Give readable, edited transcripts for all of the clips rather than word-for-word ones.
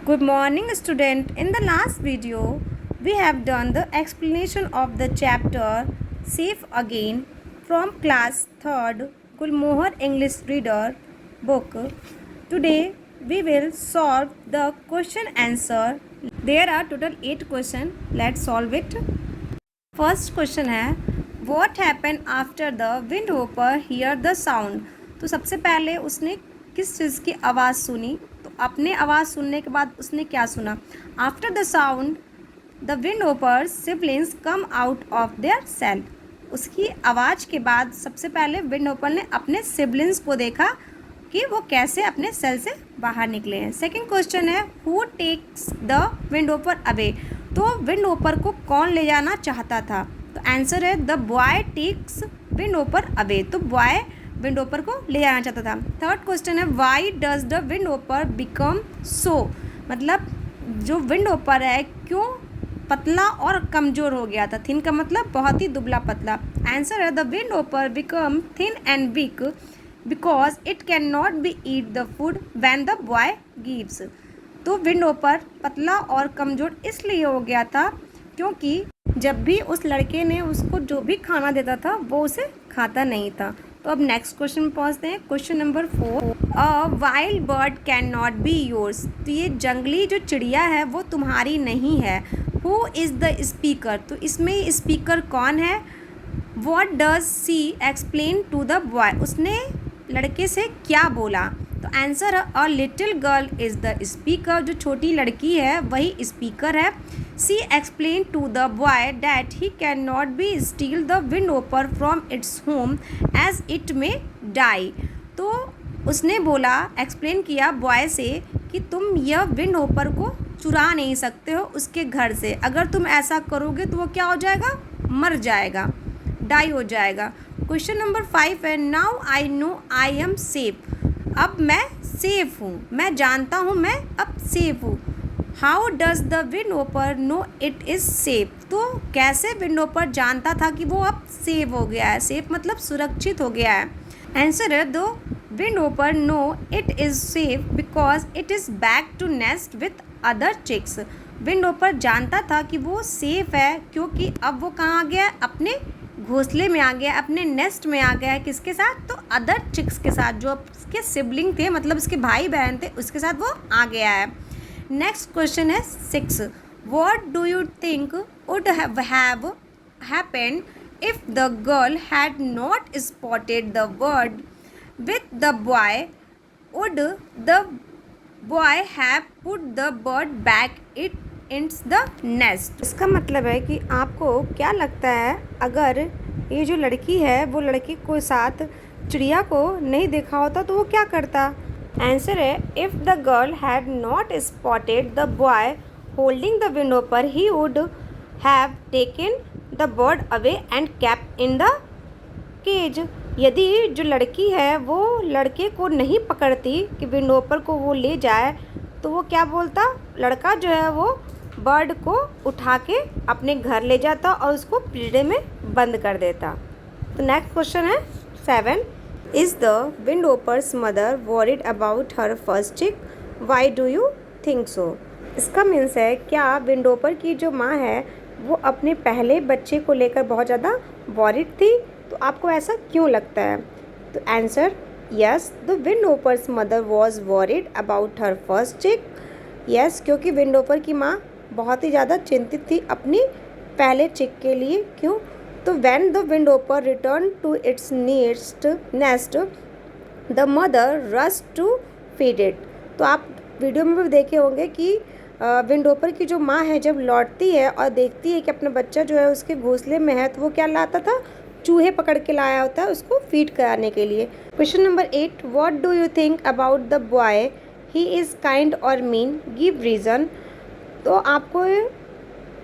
Good morning, student. In the last video, we have done the explanation of the chapter Safe Again from class 3rd Gulmohar English Reader book. Today, we will solve the question answer. There are total 8 questions. Let's solve it. First question है What happened after the windhopper hear the sound? तो सबसे पहले उसने किस चीज़ की आवाज़ सुनी? तो अपने आवाज़ सुनने के बाद उसने क्या सुना? After the sound the Windhopper siblings come out of their shell. उसकी आवाज़ के बाद सबसे पहले विंडहोपर ने अपने सिबलिंग्स को देखा कि वो कैसे अपने सेल से बाहर निकले हैं. सेकेंड क्वेश्चन है हु टेक्स द विंडहोपर अवे? तो विंडहोपर को कौन ले जाना चाहता था? तो आंसर है the boy takes Windhopper away. तो बॉय विंडहोपर को ले जाना चाहता था. थर्ड क्वेश्चन है why does the Windhopper become so? मतलब जो विंडहोपर है क्यों पतला और कमज़ोर हो गया था? थिन का मतलब बहुत ही दुबला पतला. आंसर है the Windhopper become thin and weak because it can not be eat the food when the boy gives. तो विंडहोपर पतला और कमज़ोर इसलिए हो गया था क्योंकि जब भी उस लड़के ने उसको जो भी खाना देता था वो उसे खाता नहीं था. तो अब नेक्स्ट क्वेश्चन में पहुँचते हैं. Question number 4 a wild bird can not be yours. तो ये जंगली जो चिड़िया है वो तुम्हारी नहीं है. Who is the speaker? तो इसमें स्पीकर कौन है? What does she explain to the boy? उसने लड़के से क्या बोला? तो आंसर है a little girl is the speaker. जो छोटी लड़की है वही स्पीकर है. She explain to the boy that he can not be steal the Windhopper from its home as it may die. तो उसने बोला एक्सप्लेन किया बॉय से कि तुम यह विंडहोपर को चुरा नहीं सकते हो उसके घर से. अगर तुम ऐसा करोगे तो वो क्या हो जाएगा? मर जाएगा, डाई हो जाएगा. क्वेश्चन नंबर 5 है now I know I am safe. अब मैं सेफ हूँ, मैं जानता हूँ मैं अब सेफ हूँ. How does the Windhopper know it is safe? तो कैसे विंडहोपर जानता था कि वो अब सेफ हो गया है? सेफ मतलब सुरक्षित हो गया है. आंसर है the Windhopper know it is safe because it is back to nest with other chicks. Windhopper जानता था कि वो सेफ है क्योंकि अब वो कहाँ आ गया है? अपने घोंसले में आ गया, अपने नेस्ट में आ गया है. किसके साथ? तो अदर चिक्स के साथ, जो उसके सिबलिंग थे मतलब उसके भाई बहन थे उसके साथ वो आ गया है. नेक्स्ट क्वेश्चन है 6 what do you think would have happened if the girl had not spotted the bird with the boy? Would the boy have put the bird back it it's the nest. इसका मतलब है कि आपको क्या लगता है अगर ये जो लड़की है वो लड़के को साथ चिड़िया को नहीं देखा होता तो वो क्या करता? आंसर है if the girl had not spotted the boy holding the Windhopper he would have taken the bird away and kept in the cage. यदि जो लड़की है वो लड़के को नहीं पकड़ती कि विंडहोपर को वो ले जाए तो वो क्या बोलता? लड़का जो है वो बर्ड को उठा के अपने घर ले जाता और उसको पिंजरे में बंद कर देता. तो नेक्स्ट क्वेश्चन है 7 is the Windhopper's mother worried about her first chick? Why do you think so? इसका मीन्स है क्या विंडहोपर की जो माँ है वो अपने पहले बच्चे को लेकर बहुत ज़्यादा वॉरिड थी? तो आपको ऐसा क्यों लगता है? तो answer yes the Windhopper's mother was worried about her first chick. Yes क्योंकि विंडहोपर की माँ बहुत ही ज़्यादा चिंतित थी अपनी पहले चिक के लिए. क्यों? तो when the Windhopper return to its nest the mother rush to feed it. तो आप वीडियो में भी देखे होंगे कि विंडहोपर की जो माँ है जब लौटती है और देखती है कि अपना बच्चा जो है उसके घोंसले में है तो वो क्या लाता था? चूहे पकड़ के लाया होता है उसको फीड कराने के लिए. Question number 8 what do you think about the boy? He is kind और मीन, गिव रीज़न. तो आपको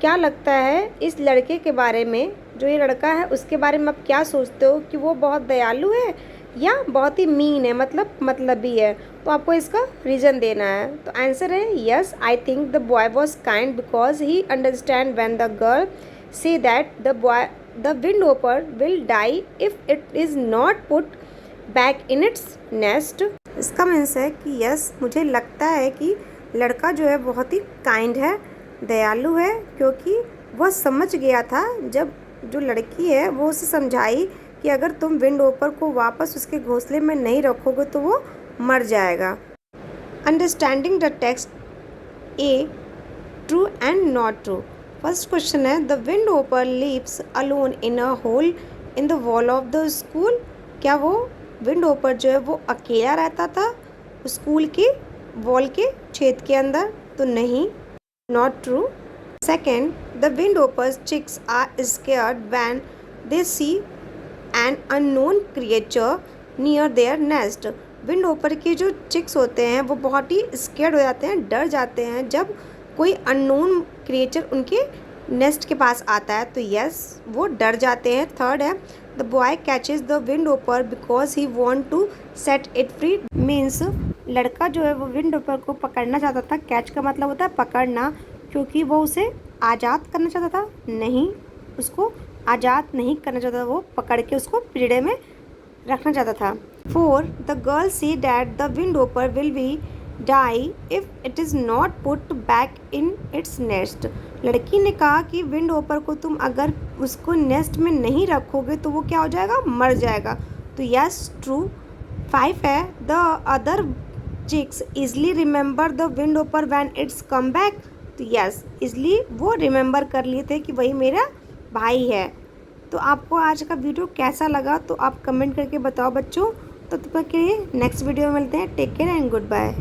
क्या लगता है इस लड़के के बारे में? जो ये लड़का है उसके बारे में आप क्या सोचते हो कि वो बहुत दयालु है या बहुत ही मीन है, मतलबी है? तो आपको इसका रीज़न देना है. तो आंसर है yes I think the boy was kind because he understand when the girl say that the Windhopper will die if it is not put back in its nest. इसका मीन्स है कि yes मुझे लगता है कि लड़का जो है बहुत ही काइंड है, दयालु है, क्योंकि वह समझ गया था जब जो लड़की है वो उसे समझाई कि अगर तुम विंडोपर को वापस उसके घोंसले में नहीं रखोगे तो वो मर जाएगा। Understanding the text A, true and not true. First question है the Windhopper lives alone in a hole in the wall of the school. क्या वो विंडोपर जो है वो अकेला रहता था स्कूल के वॉल के छेद के अंदर? तो नहीं, not true. Second, the Windhopper's chicks are scared when they see an unknown creature near their nest. Windhopper के जो चिक्स होते हैं वो बहुत ही स्केयर्ड हो जाते हैं, डर जाते हैं जब कोई अननोन क्रिएचर उनके नेस्ट के पास आता है। तो यस, वो डर जाते हैं। थर्ड है the boy catches the Windhopper because he want to set it free. Means लड़का जो है वो विंडोपर को पकड़ना चाहता था। कैच का मतलब होता है पकड़ना, क्योंकि वो उसे आज़ाद करना चाहता था। नहीं, उसको आज़ाद नहीं करना चाहता, वो पकड़ के उसको पिंजड़े में रखना चाहता था। Four, the girl see that the Windhopper will be die if it is not put back in its nest. लड़की ने कहा कि विंडोपर को तुम अगर उसको नेस्ट में नहीं रखोगे तो वो क्या हो जाएगा, मर जाएगा। तो यस, ट्रू। 5 है the other chicks easily remember the Windhopper when it's come back. तो यस, इजली वो रिमेंबर कर लिए थे कि वही मेरा भाई है। तो आपको आज का वीडियो कैसा लगा तो आप कमेंट करके बताओ बच्चों। तो तब तक के लिए नेक्स्ट वीडियो में मिलते हैं। Take care and good bye.